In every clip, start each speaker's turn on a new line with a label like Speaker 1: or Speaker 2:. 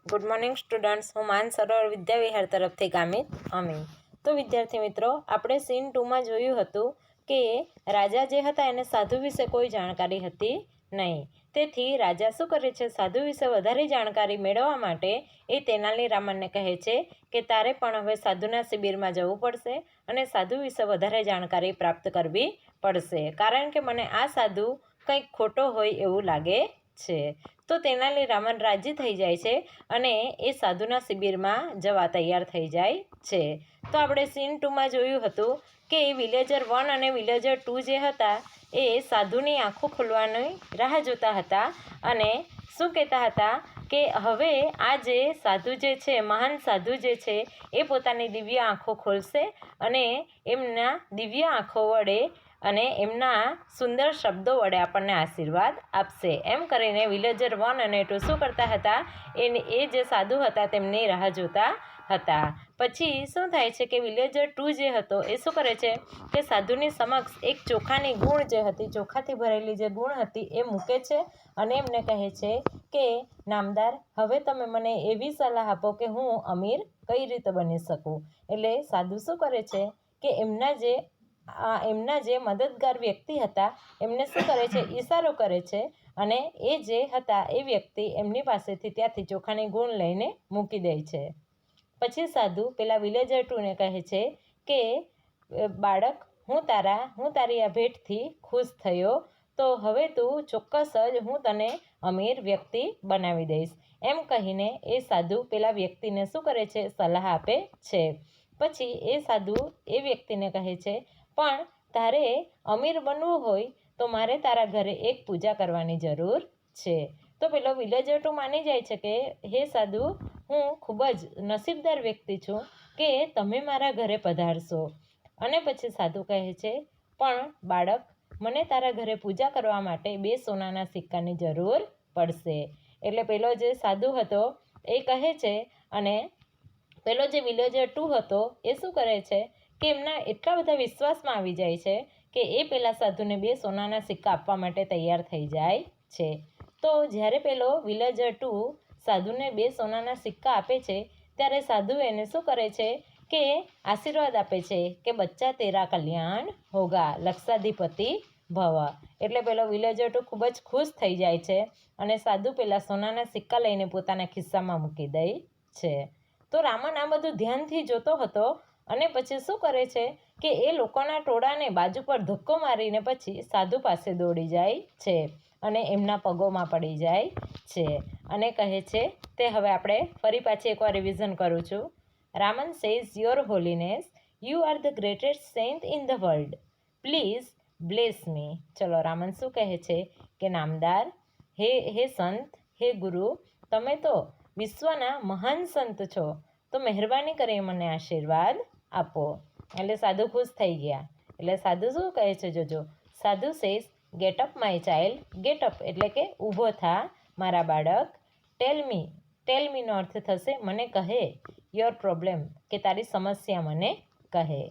Speaker 1: Good morning students, હું માન સરોવર વિદ્યાવિહાર તરફથી ગામિત અમી. તો વિદ્યાર્થી મિત્રો, આપણે સીન 2માં જોયું હતું કે રાજા જે હતા એને સાધુ વિશે કોઈ જાણકારી હતી નહીં. તેથી રાજા શું કરે છે, સાધુ વિશે વધારે જાણકારી મેળવવા માટે એ તેનાલી રામનને કહે છે કે તારે પણ હવે સાધુના શિબિરમાં જવું પડશે અને સાધુ વિશે વધારે જાણકારી પ્રાપ્ત કરવી પડશે, કારણ કે મને આ સાધુ કંઈક ખોટો હોય એવું લાગે છે. તો તેનાલી રામન રાજી થઈ જાય છે અને એ સાધુના શિબિરમાં જવા તૈયાર થઈ જાય છે. તો આપણે સીન 2માં જોયું હતું કે વિલેજર 1 અને વિલેજર 2 જે હતા એ સાધુની આંખો ખોલવાની રાહ જોતા હતા અને શું કહેતા હતા કે હવે આ જે સાધુ જે છે, મહાન સાધુ જે છે, એ પોતાની દિવ્ય આંખો ખોલશે અને એમના દિવ્ય આંખો વડે અને એમના સુંદર શબ્દો વડે આપણને આશીર્વાદ આપશે. એમ કરીને વિલેજર 1 અને 2 શું કરતા હતા, એ જે સાધુ હતા તેમની રાહ જોતા હતા. પછી શું થાય છે કે વિલેજર 2 જે હતો એ શું કરે છે કે સાધુની સમક્ષ એક ચોખાની ગુણ જે હતી, ચોખાથી ભરેલી જે ગુણ હતી એ મૂકે છે અને એમને કહે છે કે નામદાર, હવે તમે મને એવી સલાહ આપો કે હું અમીર કઈ રીતે બની શકું. એટલે સાધુ શું કરે છે કે એમના જે મદદગાર વ્યક્તિ હતા એમને શું કરે છે, ઈશારો કરે છે અને એ જે હતા એ વ્યક્તિ એમની પાસેથી ત્યાંથી ચોખાની ગુણ લઈને મૂકી દે છે. પછી સાધુ પેલા વિલેજર 2ને કહે છે કે બાળક, હું તારી આ ભેટથી ખુશ થયો, તો હવે તું ચોક્કસ જ હું તને અમીર વ્યક્તિ બનાવી દઈશ. એમ કહીને એ સાધુ પેલા વ્યક્તિને શું કરે છે, સલાહ આપે છે. પછી એ સાધુ એ વ્યક્તિને કહે છે, પણ તારે અમીર બનવું હોય તો મારે તારા ઘરે એક પૂજા કરવાની જરૂર છે. તો પેલો વિલેજર 2 માની જાય છે કે હે સાધુ, હું ખૂબ જ નસીબદાર વ્યક્તિ છું કે તમે મારા ઘરે પધારશો. અને પછી સાધુ કહે છે, પણ બાળક, મને તારા ઘરે પૂજા કરવા માટે 2 સોનાના સિક્કાની જરૂર પડશે. એટલે પેલો જે સાધુ હતો એ કહે છે અને પેલો જે વિલેજર 2 હતો એ શું કરે છે કે એમના એટલા બધા વિશ્વાસમાં આવી જાય છે કે એ પેલા સાધુને 2 સોનાના સિક્કા આપવા માટે તૈયાર થઈ જાય છે. તો જ્યારે પેલો વિલેજર 2 સાધુને 2 સોનાના સિક્કા આપે છે ત્યારે સાધુ એને શું કરે છે કે આશીર્વાદ આપે છે કે બચ્ચા તેરા કલ્યાણ હોગા, લક્ષાધિપતિ ભવ. એટલે પેલો વિલેજર 2 ખૂબ જ ખુશ થઈ જાય છે અને સાધુ પેલા સોનાના સિક્કા લઈને પોતાના ખિસ્સામાં મૂકી દે છે. તો રામન આ બધું ધ્યાનથી જોતો હતો અને પછી શું કરે છે કે એ લોકોના ટોળાને બાજુ પર ધક્કો મારીને પછી સાધુ પાસે દોડી જાય છે અને એમના પગોમાં પડી જાય છે અને કહે છે, તે હવે આપણે ફરી પાછી એકવાર રિવિઝન કરું છું. Raman says, your holiness, you are the greatest saint in the world, please bless me. ચલો, રામન શું કહે છે કે નામદાર, હે સંત, હે ગુરુ, તમે તો વિશ્વના મહાન સંત છો, તો મહેરબાની કરી મને આશીર્વાદ આપો. એટલે સાધુ ખુશ થઈ ગયા. એટલે સાધુ શું કહે છે, જોજો. સાધુ says, get up my child. Get up એટલે કે ઊભો થા મારા બાળક. ટેલ મીનો અર્થ થશે મને કહે. યોર પ્રોબ્લેમ કે તારી સમસ્યા મને કહે.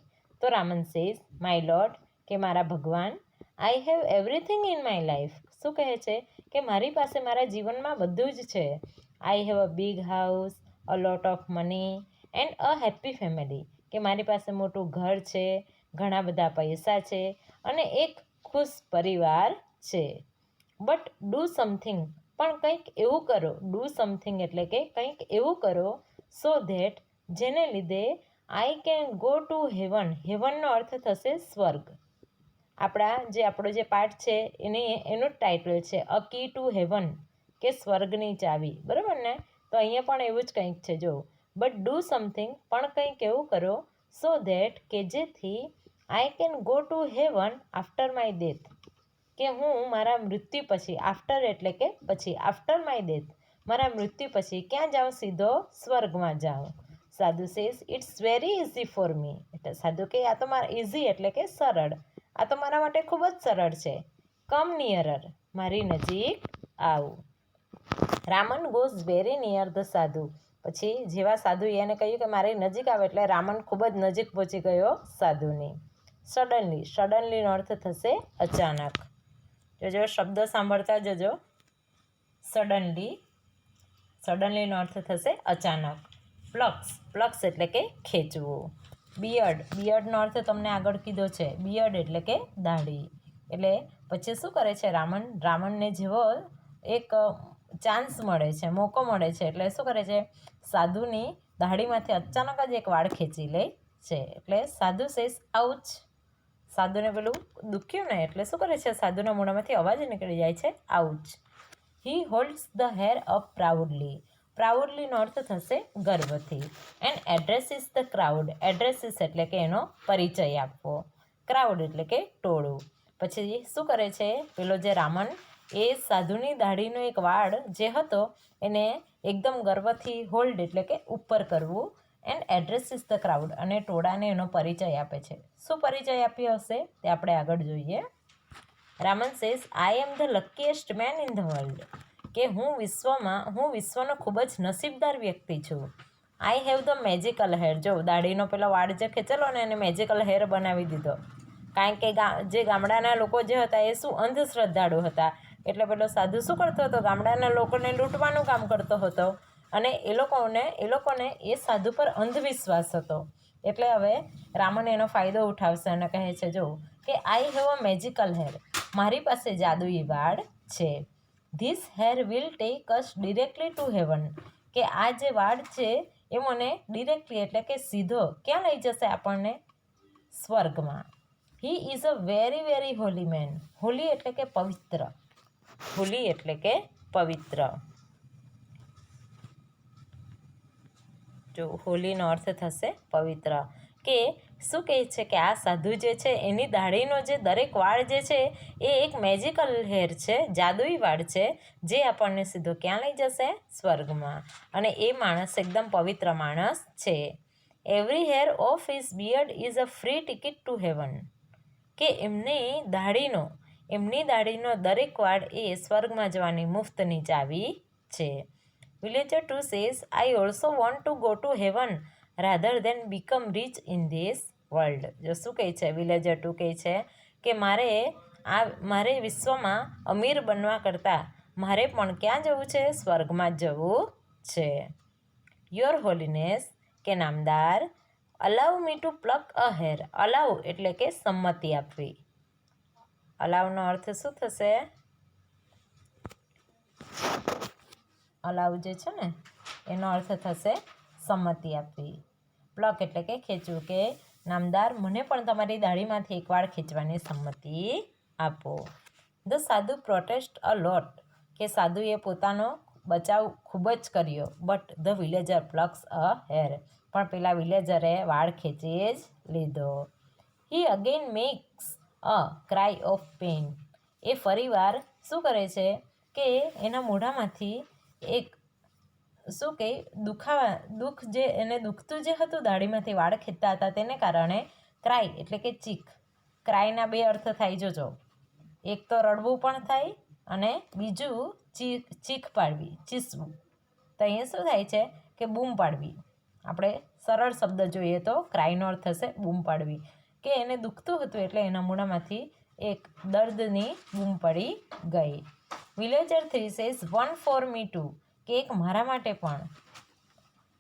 Speaker 1: તો રામન સેઝ, માય લોર્ડ કે મારા ભગવાન, I have everything in my life. શું કહે છે કે મારી પાસે મારા જીવનમાં બધું જ છે. I have a big house, a lot of money and a happy family. કે મારી પાસે મોટું ઘર છે, ઘણા બધા પૈસા છે અને એક ખુશ પરિવાર છે. બટ ડુ સમથિંગ, પણ કંઈક એવું કરો. ડુ સમથિંગ એટલે કે કંઈક એવું કરો સો ધેટ, જેને લીધે I can go to heaven. હેવનનો અર્થ થશે સ્વર્ગ. આપણો જે પાઠ છે એનું જ ટાઇટલ છે અ કી ટુ હેવન, કે સ્વર્ગની ચાવી, બરાબર ને? તો અહીંયા પણ એવું જ કંઈક છે, જો. બટ ડુ સમથિંગ, પણ કંઈક એવું કરો સો ધેટ, કે જેથી આઈ can go to heaven after my death, કે હું મારા મૃત્યુ પછી, આફ્ટર એટલે કે પછી, આફ્ટર માય ડેથ, મારા મૃત્યુ પછી ક્યાં જાઉં? સીધો સ્વર્ગમાં જાઉં. Sadhu says, it's very easy for me. એટલે સાધુ કે આ તો મારા ઇઝી એટલે કે સરળ, આ તો મારા માટે ખૂબ જ સરળ છે. કમ નિયરર, મારી નજીક આવું. Raman goes very near the સાધુ. પછી જેવા સાધુ એને કહ્યું કે મારી નજીક આવે એટલે રામન ખૂબ જ નજીક પહોંચી ગયો સાધુની. સડનલી, સડનલીનો અર્થ થશે અચાનક. જોજો, શબ્દ સાંભળતા જજો. સડનલી, સડનલીનો અર્થ થશે અચાનક. પ્લક્સ એટલે કે ખેંચવું. બિયર્ડનો અર્થ તમને આગળ કીધો છે. બિયર્ડ એટલે કે દાઢી. એટલે પછી શું કરે છે રાવણને જેવો એક ચાન્સ મળે છે, મોકો મળે છે, એટલે શું કરે છે, સાધુની દાઢીમાંથી અચાનક જ એક વાળ ખેંચી લે છે. એટલે સાધુ સેઝ આઉચ. સાધુને પેલું દુખ્યું ને એટલે શું કરે છે, સાધુના મોઢામાંથી અવાજ નીકળી જાય છે, ouch. He holds the hair up proudly. પ્રાઉડલીનો અર્થ થશે ગર્વથી. And addresses the crowd. Addresses એટલે કે એનો પરિચય આપવો. ક્રાઉડ એટલે કે ટોળું. પછી શું કરે છે પેલો જે રામન, એ સાધુની દાઢીનો એક વાળ જે હતો એને એકદમ ગર્વથી હોલ્ડ એટલે કે ઉપર કરવું. એન્ડ એડ્રેસીસ ધ ક્રાઉડ અને ટોળાને એનો પરિચય આપે છે. શું પરિચય આપ્યો હશે તે આપણે આગળ જોઈએ. Raman says I am the luckiest man in the world. કે હું વિશ્વનો ખૂબ જ નસીબદાર વ્યક્તિ છું. I have the magical hair. જો દાઢીનો પેલો વાળ જે ખેંચેલો ને એને મેજિકલ હેર બનાવી દીધો. કારણ કે જે ગામડાના લોકો જે હતા એ શું અંધશ્રદ્ધાળુ હતા. એટલે પેલો સાધુ શું કરતો હતો, ગામડાના લોકોને લૂંટવાનું કામ કરતો હતો. અને એ લોકોને એ સાધુ પર અંધવિશ્વાસ હતો. એટલે હવે રામન એનો ફાયદો ઉઠાવશે અને કહે છે જો કે I have a magical hair. મારી પાસે જાદુઈ વાળ છે. This hair will take us directly to heaven. કે આ જે વાળ છે એ મને ડિરેક્ટલી એટલે કે સીધો ક્યાં લઈ જશે આપણને? સ્વર્ગમાં. He is a very very holy man. Holy એટલે કે પવિત્ર. હોલી એટલે કે પવિત્ર. જો હોલીનો અર્થ થશે પવિત્ર. કે શું કહે છે કે આ સાધુ જે છે એની દાઢીનો જે દરેક વાળ જે છે એ એક મેજિકલ હેર છે, જાદુઈ વાળ છે, જે આપણને સીધો ક્યાં લઈ જશે? સ્વર્ગમાં. અને એ માણસ એકદમ પવિત્ર માણસ છે. Every hair of his beard is a free ticket to heaven. કે એમની દાઢીનો દરેક વાળ એ સ્વર્ગમાં જવાની મુફ્તની ચાવી છે. Villager 2 says I also want to go to heaven rather than become rich in this world. જો શું કહે છે વિલેજર 2 કહે છે કે મારે વિશ્વમાં અમીર બનવા કરતાં મારે પણ ક્યાં જવું છે? સ્વર્ગમાં જ જવું છે. યોર હોલીનેસ કે નામદાર, allow me to pluck a hair. Allow એટલે કે સંમતિ આપવી. અલાવનો અર્થ શું થશે? અલાવ જે છે ને એનો અર્થ થશે સંમતિ આપવી. પ્લક એટલે કે ખેંચવું. કે નામદાર, મને પણ તમારી દાઢીમાંથી એક વાળ ખેંચવાની સંમતિ આપો. ધ સાધુ પ્રોટેસ્ટ અ લોટ. કે સાધુએ પોતાનો બચાવ ખૂબ જ કર્યો. But the villager plucks a hair. પણ પેલા વિલેજરે વાળ ખેંચી જ લીધો. He again makes a cry of pain. એ ફરીવાર શું કરે છે કે એના મોઢામાંથી એક શું કહે દુઃખ જે એને દુખતું જે હતું દાઢીમાંથી વાળ ખેંચતા હતા તેને કારણે ક્રાય એટલે કે ચીખ. ક્રાયના બે અર્થ થાય જોજો. એક તો રડવું પણ થાય અને બીજું ચીખ પાડવી, ચીસવું. તો અહીંયા શું થાય છે કે બૂમ પાડવી. આપણે સરળ શબ્દ જોઈએ તો ક્રાયનો અર્થ થશે બૂમ પાડવી. કે એને દુખતું હતું એટલે એના મોઢામાંથી એક દર્દની બૂમ પડી ગઈ. Villager 3 says one for me to. કે એક મારા માટે પણ.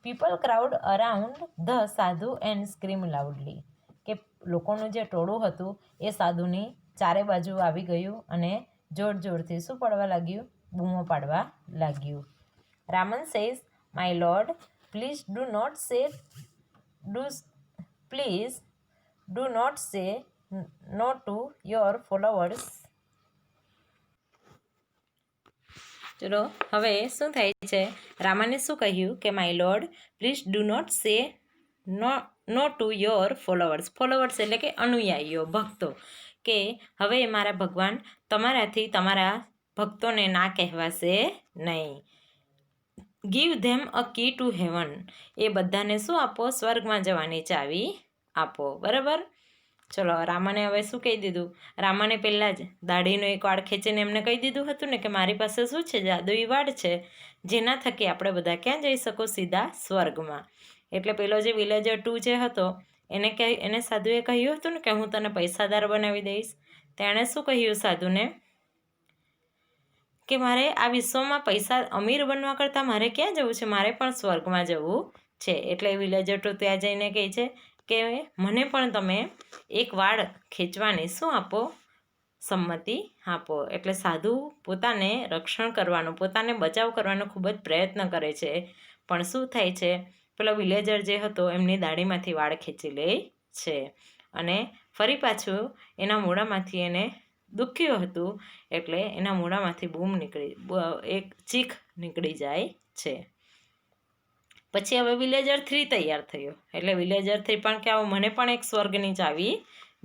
Speaker 1: પીપલ ક્રાઉડ અરાઉન્ડ ધ સાધુ એન્ડ સ્ક્રીમ લાઉડલી. કે લોકોનું જે ટોળું હતું એ સાધુની ચારે બાજુ આવી ગયું અને જોર જોરથી શું પડવા લાગ્યું? બૂમો પાડવા લાગ્યું. Raman says my lord, please do not say no to your followers. ચલો હવે શું થાય છે? રામને શું કહ્યું કે my lord, please do not say no to your followers. Followers એટલે કે અનુયાયીઓ, ભક્તો. કે હવે મારા ભગવાન તમારાથી તમારા ભક્તોને ના કહેવાશે નહીં. Give them a key to heaven. એ બધાને શું આપો? સ્વર્ગમાં જવાની ચાવી આપો. બરાબર. ચલો રામને હવે શું કહી દીધું? રામને પહેલાં જ દાઢીનો એક વાળ ખેંચીને એમને કહી દીધું હતું ને કે મારી પાસે શું છે? જાદુઈ વાળ છે, જેના થકી આપણે બધા ક્યાં જઈ શકો? સીધા સ્વર્ગમાં. એટલે પેલો જે વિલેજર 2 જે હતો એને સાધુએ કહ્યું હતું ને કે હું તને પૈસાદાર બનાવી દઈશ. તેણે શું કહ્યું સાધુને કે મારે આ વિશ્વમાં પૈસા અમીર બનવા કરતાં મારે ક્યાં જવું છે, મારે પણ સ્વર્ગમાં જવું છે. એટલે વિલેજર ટુ ત્યાં જઈને કહે છે કે મને પણ તમે એક વાળ ખેંચવાની શું આપો, સંમતિ આપો. એટલે સાધુ પોતાને રક્ષણ કરવાનો, પોતાને બચાવ કરવાનો ખૂબ જ પ્રયત્ન કરે છે, પણ શું થાય છે, પેલો વિલેજર જે હતો એમની દાઢીમાંથી વાળ ખેંચી લે છે અને ફરી પાછું એના મોઢામાંથી એને દુખ્યું હતું એટલે એના મોઢામાંથી એક ચીખ નીકળી જાય છે. પછી હવે વિલેજર 3 તૈયાર થયો. એટલે વિલેજર 3 પણ કે આવો મને પણ એક સ્વર્ગની ચાવી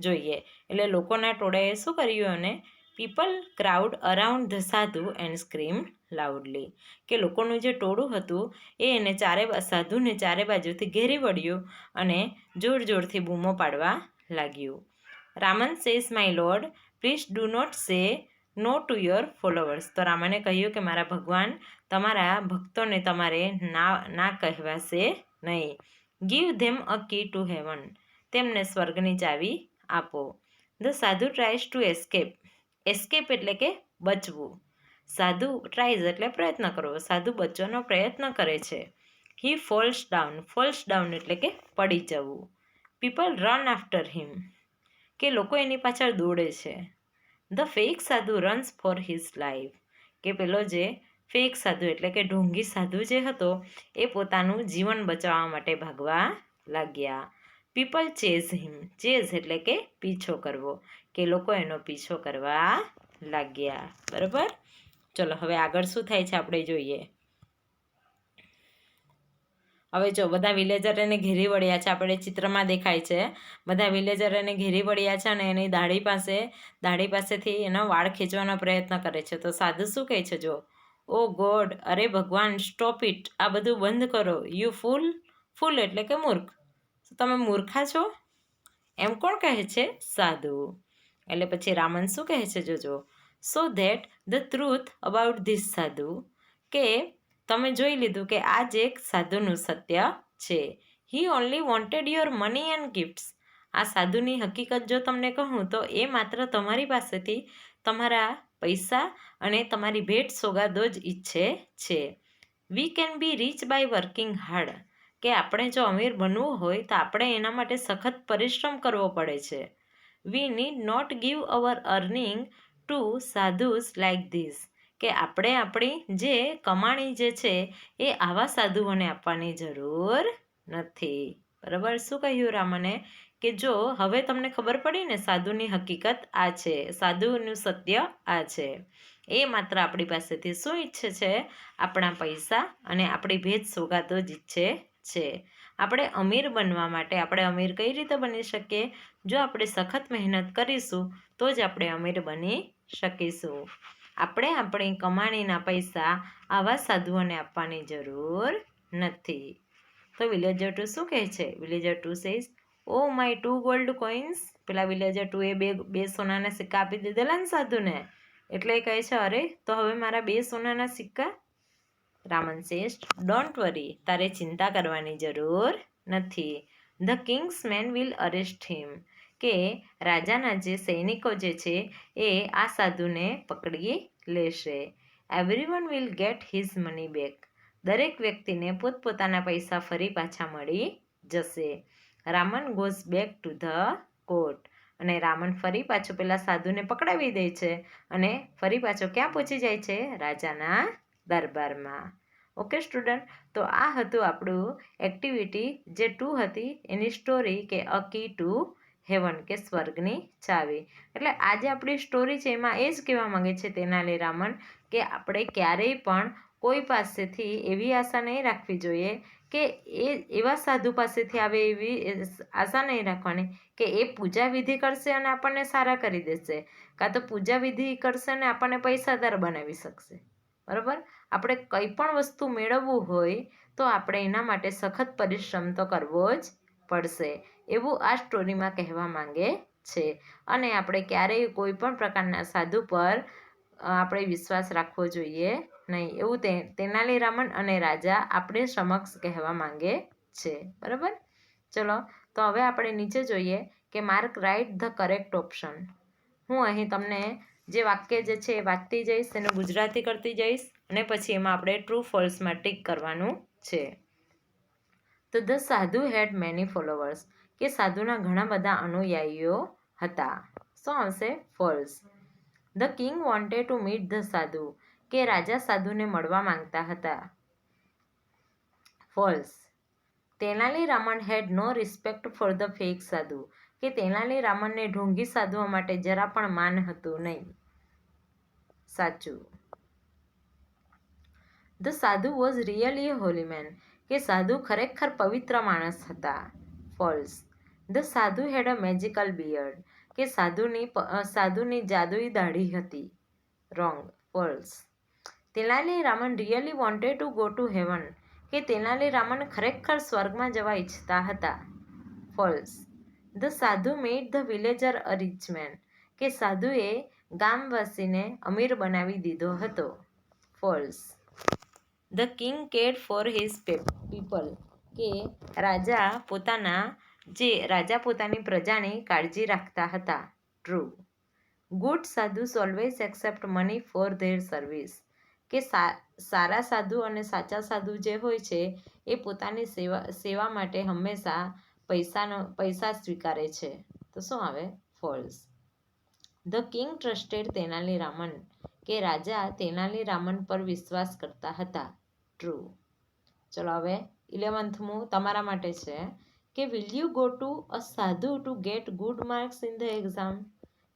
Speaker 1: જોઈએ. એટલે લોકોના ટોળાએ શું કર્યું, અને પીપલ ક્રાઉડ અરાઉન્ડ ધ સાધુ એન્ડ સ્ક્રીમ લાઉડલી, કે લોકોનું જે ટોળું હતું એ એને સાધુને ચારે બાજુથી ઘેરી વળ્યું અને જોર જોરથી બૂમો પાડવા લાગ્યું. Raman says my lord please do not say no to your followers. તો રામને કહ્યું કે મારા ભગવાન, તમારા ભક્તોને તમારે ના કહેવાશે નહીં. Give them a key to heaven. તેમને સ્વર્ગની ચાવી આપો. ધ સાધુ ટ્રાઇઝ ટુ એસ્કેપ. એસ્કેપ એટલે કે બચવું. સાધુ ટ્રાઇઝ એટલે પ્રયત્ન કરવો. સાધુ બચવાનો પ્રયત્ન કરે છે. હી ફોલ્સ ડાઉન. ફોલ્સ ડાઉન એટલે કે પડી જવું. પીપલ રન આફ્ટર હિમ, કે લોકો એની પાછળ દોડે છે. ધ ફેક સાધુ રન્સ ફોર હિઝ લાઈફ. કે પેલો જે ફેક સાધુ એટલે કે ઢોંગી સાધુ જે હતો એ પોતાનું જીવન બચાવવા માટે ભાગવા લાગ્યા. પીપલ ચેઝ હિમ. ચેઝ એટલે કે પીછો કરવો, કે લોકો એનો પીછો કરવા લાગ્યા. બરાબર. ચલો હવે આગળ શું થાય છે આપણે જોઈએ. હવે જો બધા વિલેજર એને ઘેરી વળ્યા છે, આપણે ચિત્રમાં દેખાય છે. બધા વિલેજર એને ઘેરી વળ્યા છે અને એની દાઢી પાસેથી એનો વાળ ખેંચવાનો પ્રયત્ન કરે છે. તો સાધુ શું કહે છે, જો, ઓ ગોડ, અરે ભગવાન, સ્ટોપ ઇટ, આ બધું બંધ કરો. યુ ફૂલ. ફૂલ એટલે કે મૂર્ખ. તમે મૂર્ખા છો, એમ કોણ કહે છે? સાધુ. એટલે પછી રામન શું કહે છે, જોજો, so that the truth about this સાધુ, કે તમે જોઈ લીધું કે આ જ એક સાધુનું સત્ય છે. He only wanted your money and gifts. આ સાધુની હકીકત જો તમને કહું તો એ માત્ર તમારી પાસેથી તમારા પૈસા અને તમારી ભેટ સોગાદો જ ઈચ્છે છે. We can be rich by working hard. કે આપણે જો અમીર બનવું હોય તો આપણે એના માટે સખત પરિશ્રમ કરવો પડે છે. We need not give our earning to sadhus like this. કે આપણે આપણી જે કમાણી જે છે એ આવા સાધુઓને આપવાની જરૂર નથી. બરાબર. શું કહ્યું રામને, કે જો હવે તમને ખબર પડી ને સાધુની હકીકત આ છે, સાધુનું સત્ય આ છે. એ માત્ર આપણી પાસેથી શું ઈચ્છે છે? આપણા પૈસા અને આપણી ભેટ સોગાદો જ ઈચ્છે છે. આપણે અમીર બનવા માટે આપણે અમીર કઈ રીતે બની શકીએ? જો આપણે સખત મહેનત કરીશું તો જ આપણે અમીર બની શકીશું. આપણે આપણી કમાણીના પૈસા આવા સાધુઓને આપવાની જરૂર નથી. તો વિલેજર 2 શું કહે છે? Villager 2 says, oh my 2 gold coins. પેલા વિલેજર 2 એ બે સોનાના સિક્કા આપી દીધેલા ને સાધુને, એટલે એ કહે છે, અરે તો હવે મારા 2 સોનાના સિક્કા. Raman says, don't worry. તારે ચિંતા કરવાની જરૂર નથી. The king's men will arrest him. કે રાજાના જે સૈનિકો જે છે એ આ સાધુને પકડી લેશે. Everyone will get his money back. દરેક વ્યક્તિને પોતપોતાના પૈસા ફરી પાછા મળી જશે. Raman goes back to the court. અને રામન ફરી પાછો પેલા સાધુને પકડાવી દે છે અને ફરી પાછો ક્યાં પહોંચી જાય છે? રાજાના દરબારમાં. ઓકે સ્ટુડન્ટ, તો આ હતું આપણું એક્ટિવિટી જે 2 હતી એની સ્ટોરી, કે અ કી ટુ હેવન, કે સ્વર્ગની ચાવી. એટલે આ જે આપણી સ્ટોરી છે એમાં એ જ કહેવા માંગે છે તેનાલી રામન, કે આપણે ક્યારેય પણ કોઈ પાસેથી એવી આશા નહીં રાખવી જોઈએ કે એ એવા સાધુ પાસેથી આવે એવી આશા નહીં રાખવાની કે એ પૂજા વિધિ કરશે અને આપણને સારા કરી દેશે, કાં તો પૂજા વિધિ કરશે અને આપણને પૈસાદાર બનાવી શકશે. બરાબર. આપણે કંઈ પણ વસ્તુ મેળવવું હોય તો આપણે એના માટે સખત પરિશ્રમ તો કરવો જ પડશે, એવું આ સ્ટોરીમાં કહેવા માંગે છે. અને આપણે ક્યારેય કોઈ પણ પ્રકારના સાધુ પર આપણે વિશ્વાસ રાખવો જોઈએ નહીં, એવું તેનાલી રામન અને રાજા આપણે સમક્ષ કહેવા માંગે છે. બરાબર. ચલો, તો હવે આપણે નીચે જોઈએ કે mark write the correct option. હું અહીં તમને જે વાક્ય જે છે એ વાંચતી જઈશ, એને ગુજરાતી કરતી જઈશ અને પછી એમાં આપણે ટ્રુ ફોલ્સમાં ટીક કરવાનું છે. તો ધ સાધુ હેડ મેની ફોલોવર્સ, કે સાધુના ઘણા બધા અનુયાયીઓ હતા. શું આવશે? False. The king wanted to meet the sadhu, કે રાજા સાધુને મળવા માંગતા હતા. False. Tenali Raman had no respect for the fake sadhu, કે તેનાલી રામનને ઢોંગી સાધુઓ માટે જરા પણ માન હતું નહીં. સાચું. The sadhu was really a holy man, કે સાધુ ખરેખર પવિત્ર માણસ હતા. ફોલ્સ. ધ સાધુ હેડ અ મેજિકલ બિયર્ડ, કે સાધુની જાદુઈ દાઢી હતી. Wrong. False. Tenali Raman really wanted to go to heaven, કે તેનાલી રામન ખરેખર સ્વર્ગમાં જવા ઈચ્છતા હતા. False. The sadhu made the villager a rich man, કે સાધુએ ગામવાસીને અમીર બનાવી દીધો હતો. False. The king cared for his people, કે રાજા પોતાની પ્રજાની કાળજી રાખતા હતા. True. Good sadhus always accept money for their service, કે સારા સાધુ અને સાચા સાધુ જે હોય છે એ પોતાની સેવા માટે હંમેશા પૈસા સ્વીકારે છે. તો શું આવે? False. The king trusted Tenali Raman, કે રાજા તેનાલી રામન પર વિશ્વાસ કરતા હતા. ટ્રુ. ચલો હવે 11થમું તમારા માટે છે કે will you go to a sadhu to get good marks in the exam,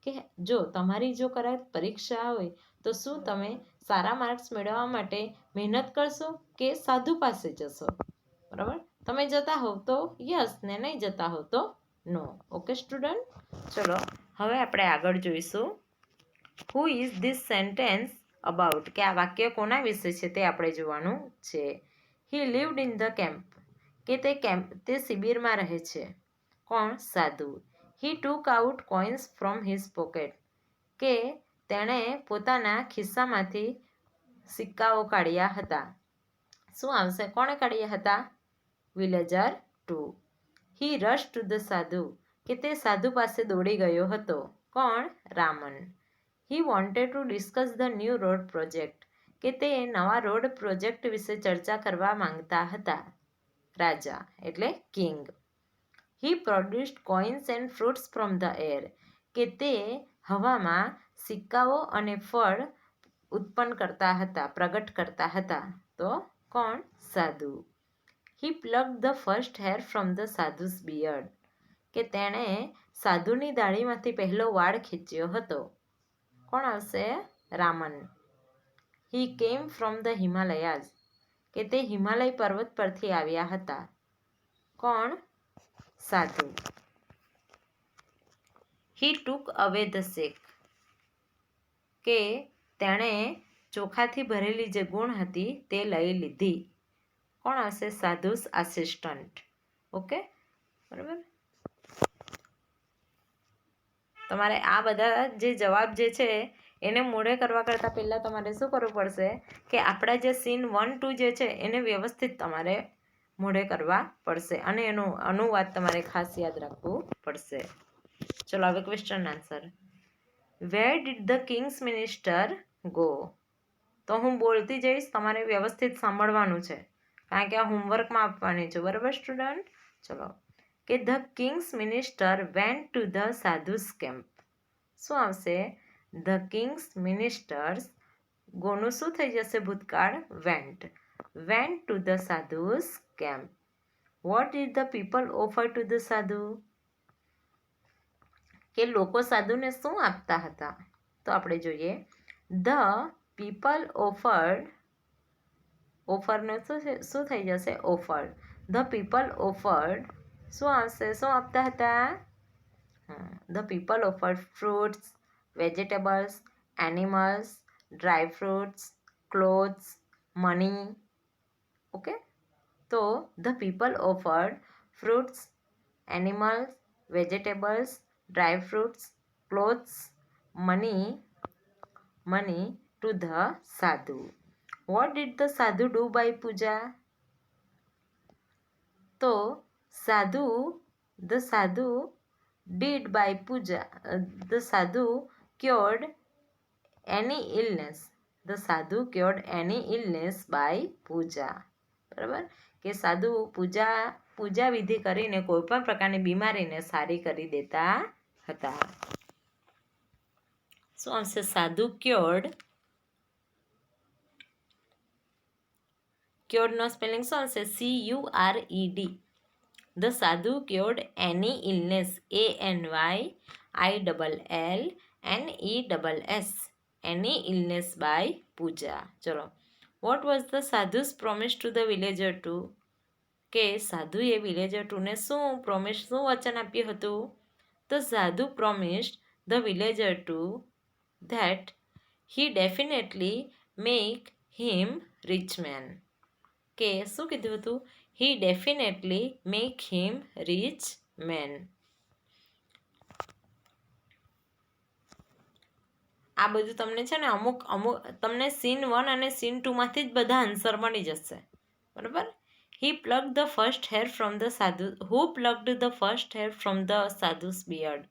Speaker 1: કે જો તમારી જો કદાચ પરીક્ષા હોય તો શું તમે સારા માર્ક્સ મેળવવા માટે મહેનત કરશો કે સાધુ પાસે જશો? બરાબર, તમે જતા હોવ તો યસ ને નહીં જતા હોવ તો નો. ઓકે સ્ટુડન્ટ, ચલો હવે આપણે આગળ જોઈશું who is this sentence about, કે આ વાક્ય કોના વિશે છે તે આપણે જોવાનું છે. He lived in the camp, કે તે શિબિરમાં રહે છે. કોણ? સાધુ. He took out coins from his pocket, કે તેણે પોતાના ખિસ્સામાંથી સિક્કાઓ કાઢ્યા હતા. શું આવશે? કોણે કાઢ્યા હતા? Villager 2. He rush two the sadhu, કે તે સાધુ પાસે દોડી ગયો હતો. કોણ? Raman. He wanted to discuss the new road project, કે તે નવા રોડ પ્રોજેક્ટ વિશે ચર્ચા કરવા માંગતા હતા. રાજા એટલે king. He produced coins and fruits from the air, કે તે હવામાં સિક્કાઓ અને ફળ ઉત્પન્ન કરતા હતા, પ્રગટ કરતા હતા. તો કોણ? સાધુ. He plucked the first hair from the sadhu's beard, કે તેણે સાધુની દાઢીમાંથી પહેલો વાળ ખેંચ્યો હતો. કોણ આવશે? રામન. હી કેમ ફ્રોમ ધ હિમાલયાઝ, કે તે હિમાલય પર્વત પરથી આવ્યા હતા. કોણ? સાધુ. હી ટુક અવે ધ શેક, કે તેણે ચોખાથી ભરેલી જે ગુણ હતી તે લઈ લીધી. કોણ આવશે? સાધુસ આસિસ્ટન્ટ. ઓકે, બરાબર. તમારે આ બધા જે જવાબ જે છે એને મોઢે કરવા કરતાં પહેલાં તમારે શું કરવું પડશે કે આપણા જે સીન 1, 2 જે છે એને વ્યવસ્થિત તમારે મોઢે કરવા પડશે અને એનું અનુવાદ તમારે ખાસ યાદ રાખવું પડશે. ચલો હવે question answer. Where did the king's minister go? તો હું બોલતી જઈશ, તમારે વ્યવસ્થિત સાંભળવાનું છે કારણ કે આ હોમવર્કમાં આપવાની છે. બરાબર સ્ટુડન્ટ? ચલો, કે the king's minister went to the sadhu's camp. શું આવશે? ધ કિંગ્સ મિનિસ્ટર્સ, ગોનું શું થઈ જશે ભૂતકાળ? Went. Went to the sadhu's camp. What did the people offer to the sadhu? કે લોકો સાધુને શું આપતા હતા? તો આપણે જોઈએ ધ પીપલ ઓફર્ડ, ઓફરનું શું થઈ જશે? ઓફર્ડ. ધ પીપલ ઓફર્ડ શું આવશે? શું આપતા હતા? The people offered fruits, vegetables, animals, dry fruits, clothes, money. Okay, તો the people offered fruits, animals, vegetables, dry fruits, clothes, money to the sadhu. What did the sadhu do by puja? તો the સાધુ did by Pooja, the sadhu cured any illness, the sadhu cured any illness by પૂજા. બરાબર, કે સાધુ પૂજા વિધિ કરીને કોઈ પણ પ્રકારની બીમારીને સારી કરી દેતા હતા. શું આવશે? સાધુ ક્યોર્ડ. ક્યોર્ડનો સ્પેલિંગ શું આવશે? CURED. The sadhu cured any illness, ANYILLNESS, any illness by puja. ચલો, what was the sadhu's promise to the villager to? કે સાધુએ વિલેજર ટુને શું વચન આપ્યું હતું? The sadhu promised the villager to that he definitely make him rich man. કે શું કીધું હતું? He definitely make him rich man. આ બધું તમને છે ને અમુક તમને સીન 1 અને સીન 2 માંથી જ બધા આન્સર મળી જશે. બરાબર. Who plugged the first hair from the sadhu's beard.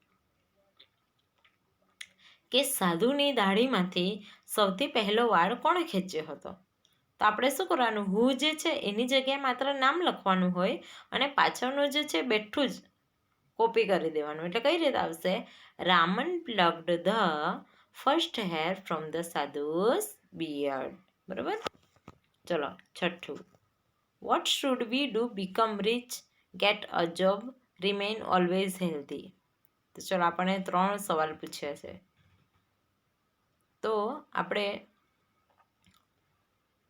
Speaker 1: કે સાધુની દાઢીમાંથી સૌથી પહેલો વાળ કોણે ખેંચ્યો હતો? તો આપણે શું કરવાનું? હુ જે છે એની જગ્યાએ માત્ર નામ લખવાનું હોય અને પાછળનું જે છે બેઠું જ કોપી કરી દેવાનું. એટલે કઈ રીતે આવશે? Raman plugged the first hair from the sadhu's beard. બરાબર. ચલો, છઠ્ઠું. What should we do become rich, get a job, remain always healthy? તો ચલો, આપણને 3 સવાલ પૂછ્યા છે. તો આપણે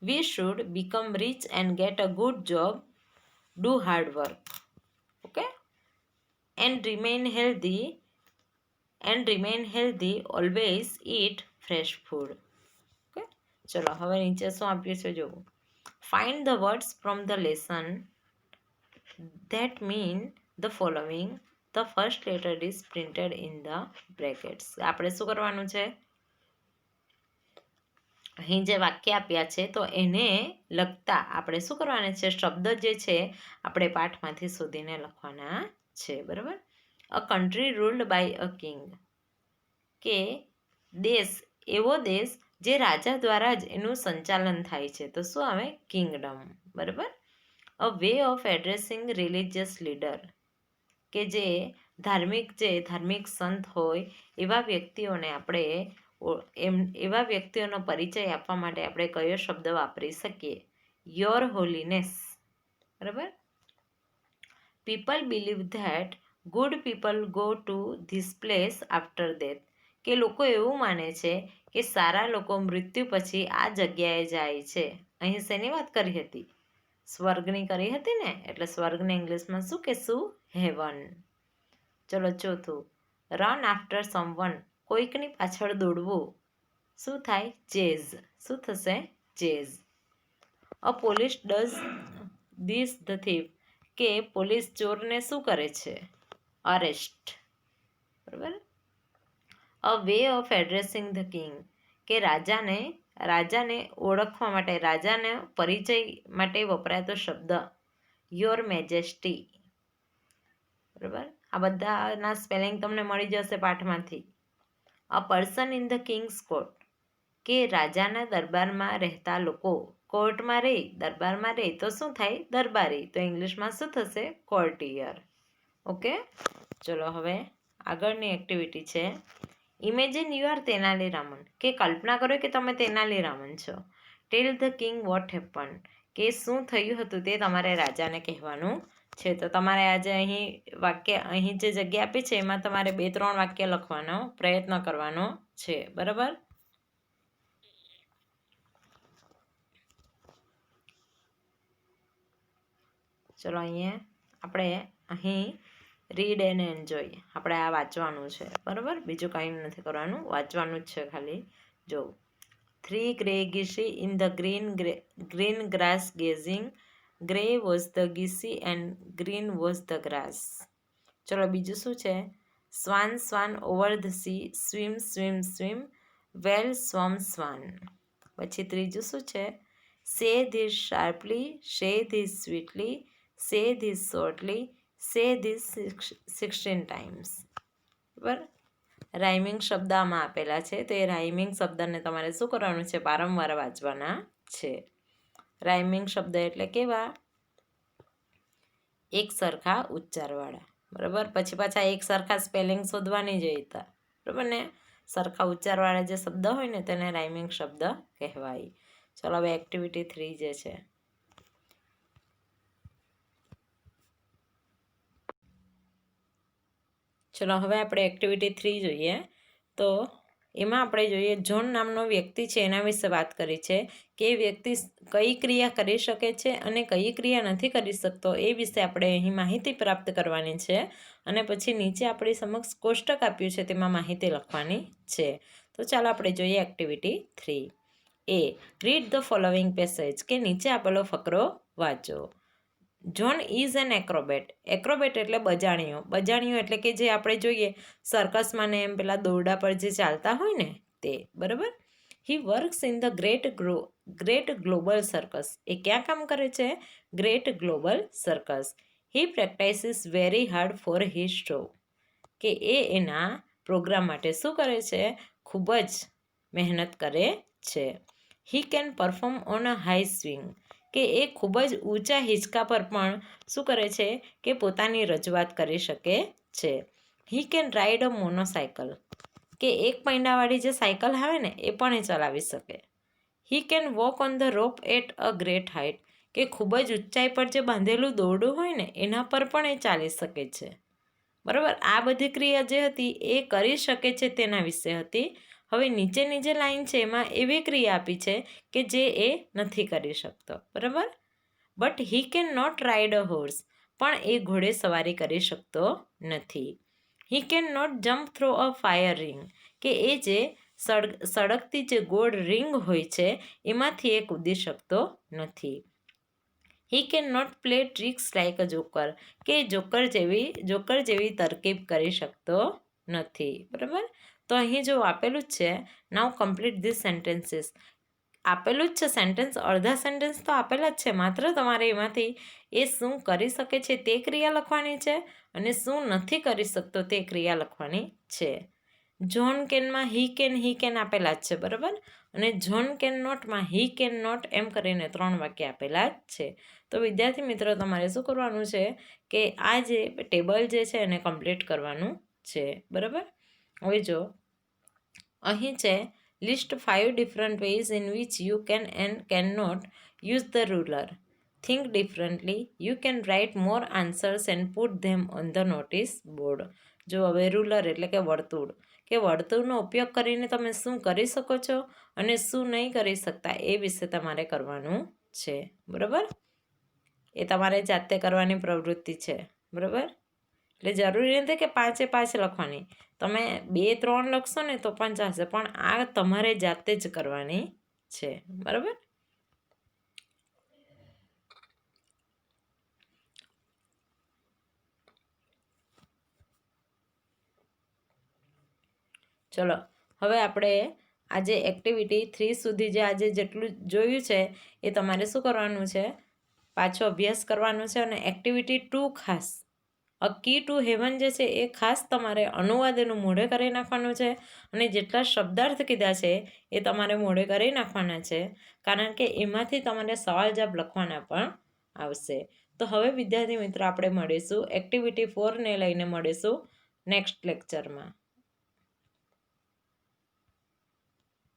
Speaker 1: we should become rich and get a good job, do hard work, okay, and remain healthy, always eat fresh food. Okay, ચલો હવે નીચે શું આપ્યું છે જોવું. Find the words from the lesson that mean the following. The first letter is printed in the brackets. આપણે શું કરવાનું છે? અહીં જે વાક્ય આપ્યા છે તો એને લગતા આપણે શું કરવાના છે? શબ્દ જે છે આપણે પાઠમાંથી શોધીને લખવાના છે. બરાબર. A country ruled by a king. કે એવો દેશ જે રાજા દ્વારા જ એનું સંચાલન થાય છે તો શું આવે? કિંગડમ. બરાબર. A way of addressing religious leader. કે જે ધાર્મિક સંત હોય એવા વ્યક્તિઓને આપણે એવા વ્યક્તિઓનો પરિચય આપવા માટે આપણે કયો શબ્દ વાપરી શકીએ? Your holiness. બરાબર. People believe that good people go to this place after death. કે લોકો એવું માને છે કે સારા લોકો મૃત્યુ પછી આ જગ્યાએ જાય છે. અહીં શેની વાત કરી હતી? સ્વર્ગની કરી હતી ને, એટલે સ્વર્ગને ઇંગ્લિશમાં શું કહેશું? હેવન. ચલો, ચોથું. Run after someone. કોઈકની પાછળ દોડવું. શું થાય? ચેઝ. શું થશે? Chase. A police does this the thief. કે પોલીસ ચોરને શું કરે છે? અરેસ્ટ. બરાબર. A way of addressing the king. કે રાજાને ઓળખવા માટે, રાજાને પરિચય માટે વપરાતો શબ્દ યોર મેજેસ્ટી. બરાબર. આ બધાના સ્પેલિંગ તમને મળી જશે પાઠમાંથી. A person in the king's court. કે રાજાના દરબારમાં રહેતા લોકો. કોર્ટમાં દરબારમાં રહે તો શું થાય? દરબારી. તો ઇંગ્લિશમાં શું થશે? કોર્ટિયર. ઓકે. ચલો હવે આગળની એક્ટિવિટી છે imagine you are Tenali Raman. કે કલ્પના કરો કે તમે તેનાલી રામન છો. ટેલ ધ કિંગ વોટ હેપન. કે શું થયું હતું તે તમારે રાજાને કહેવાનું છે. તો તમારે આજે અહીં જે જગ્યા આપી છે એમાં તમારે 2-3 વાક્ય લખવાનો પ્રયત્ન કરવાનો છે. બરાબર. ચલો, આપણે અહીં રીડ એન્ડ એન્જોય આપણે આ વાંચવાનું છે. બરાબર. બીજું કંઈ નથી કરવાનું, વાંચવાનું જ છે ખાલી. જો 3 grey geese in the green grass gazing. Grey was the geese and green was the grass. ચલો, બીજું શું છે? Swan over the sea, swim, well swam swan. પછી ત્રીજું શું છે? Say this sharply, say this sweetly, say this shortly, say this 16 times. બરાબર. Rhyming શબ્દ આમાં આપેલા છે, તો એ રાઇમિંગ શબ્દને તમારે શું કરવાનું છે? વારંવાર વાંચવાના છે. રાઇમિંગ શબ્દ એટલે કેવા? એક સરખા ઉચ્ચારવાળા, બરાબર. પછી પાછા એક સરખા સ્પેલિંગ શોધવાની જ હતા, બરાબર ને. સરખા ઉચ્ચારવાળા જે શબ્દ હોય ને તેને રાઇમિંગ શબ્દ કહેવાય. ચલો હવે એક્ટિવિટી 3 જે છે, ચલો હવે આપણે એક્ટિવિટી 3 જોઈએ. તો એમાં આપણે જોઈએ જ્હોન નામનો વ્યક્તિ છે એના વિશે વાત કરી છે કે એ વ્યક્તિ કઈ ક્રિયા કરી શકે છે અને કઈ ક્રિયા નથી કરી શકતો એ વિશે આપણે અહીં માહિતી પ્રાપ્ત કરવાની છે. અને પછી નીચે આપણી સમક્ષ કોષ્ટક આપ્યું છે તેમાં માહિતી લખવાની છે. તો ચાલો આપણે જોઈએ activity 3. A read the following passage, કે નીચે આપેલો ફકરો વાંચો. John is an Acrobat. Acrobat એટલે બજાણીઓ. બજાણીઓ એટલે કે જે આપણે જોઈએ સર્કસમાં ને એમ પેલા દોરડા પર જે ચાલતા હોય ને તે, બરાબર. He works in the great global circus. એ ક્યાં કામ કરે છે? Great global circus. He practises very hard for his show. કે એ એના પ્રોગ્રામ માટે શું કરે છે? ખૂબ જ મહેનત કરે છે. He can perform on a high swing. કે એ ખૂબ જ ઊંચા હિંચકા પર પણ શું કરે છે? કે પોતાની રજૂઆત કરી શકે છે. He can ride a મોનોસાયકલ. કે એક પૈડાવાળી જે સાયકલ આવે ને એ પણ એ ચલાવી શકે. He can walk on the rope at a great height. કે ખૂબ જ ઊંચાઈ પર જે બાંધેલું દોરડું હોય ને એના પર પણ એ ચાલી શકે છે, બરાબર. આ બધી ક્રિયા જે હતી એ કરી શકે છે તેના વિશે હતી. હવે નીચેની જે લાઈન છે એમાં એવી ક્રિયા આપી છે કે જે એ નથી કરી શકતો, બરાબર. But he can not ride a horse. પણ એ ઘોડે સવારી કરી શકતો નથી. He can not jump through a fire ring. કે એ જે સળગતી જે ગોળ રિંગ હોય છે એમાંથી એ કૂદી શકતો નથી. He can not play tricks like a joker. કે જોકર જેવી તરકીબ કરી શકતો નથી, બરાબર. તો અહીં જો આપેલું જ છે, નાઉ કમ્પ્લીટ ધીસ સેન્ટેન્સીસ. આપેલું જ છે સેન્ટેન્સ, અડધા સેન્ટેન્સ તો આપેલા જ છે, માત્ર તમારે એમાંથી એ શું કરી શકે છે તે ક્રિયા લખવાની છે અને શું નથી કરી શકતો તે ક્રિયા લખવાની છે. જ્હોન કેનમાં હી કેન આપેલા જ છે, બરાબર. અને જ્હોન કેન નોટમાં હી કેન નોટ એમ કરીને 3 વાક્ય આપેલા જ છે. તો વિદ્યાર્થી મિત્રો તમારે શું કરવાનું છે કે આ જે ટેબલ જે છે એને કમ્પ્લીટ કરવાનું છે, બરાબર. હવે જો અહીં છે list 5 different ways in which you can and can not use the ruler. Think differently. You can write more answers and put them on the notice board. જો હવે રૂલર એટલે કે વર્તુળ, કે વર્તુળનો ઉપયોગ કરીને તમે શું કરી શકો છો અને શું નહીં કરી શકતા એ વિશે તમારે કરવાનું છે, બરાબર. એ તમારે જાતે કરવાની પ્રવૃત્તિ છે, બરાબર. એટલે જરૂરી નથી કે 5 લખવાની. તમે 2-3 લખશો ને તો પણ ચાલશે, પણ આ તમારે જાતે જ કરવાની છે, બરાબર. ચલો હવે આપણે આજે એક્ટિવિટી 3 સુધી જે આજે જેટલું જોયું છે એ તમારે શું કરવાનું છે? પાછો અભ્યાસ કરવાનો છે. અને એક્ટિવિટી 2 ખાસ અ કી ટુ હેવન જે છે એ ખાસ તમારે અનુવાદ એનું મોઢે કરી નાખવાનું છે. અને જેટલા શબ્દાર્થ કીધા છે એ તમારે મોઢે કરી નાખવાના છે, કારણ કે એમાંથી તમારે સવાલ જવાબ લખવાના પણ આવશે. તો હવે વિદ્યાર્થી મિત્રો આપણે મળીશું એક્ટિવિટી 4 ને લઈને મળીશું નેક્સ્ટ લેક્ચરમાં.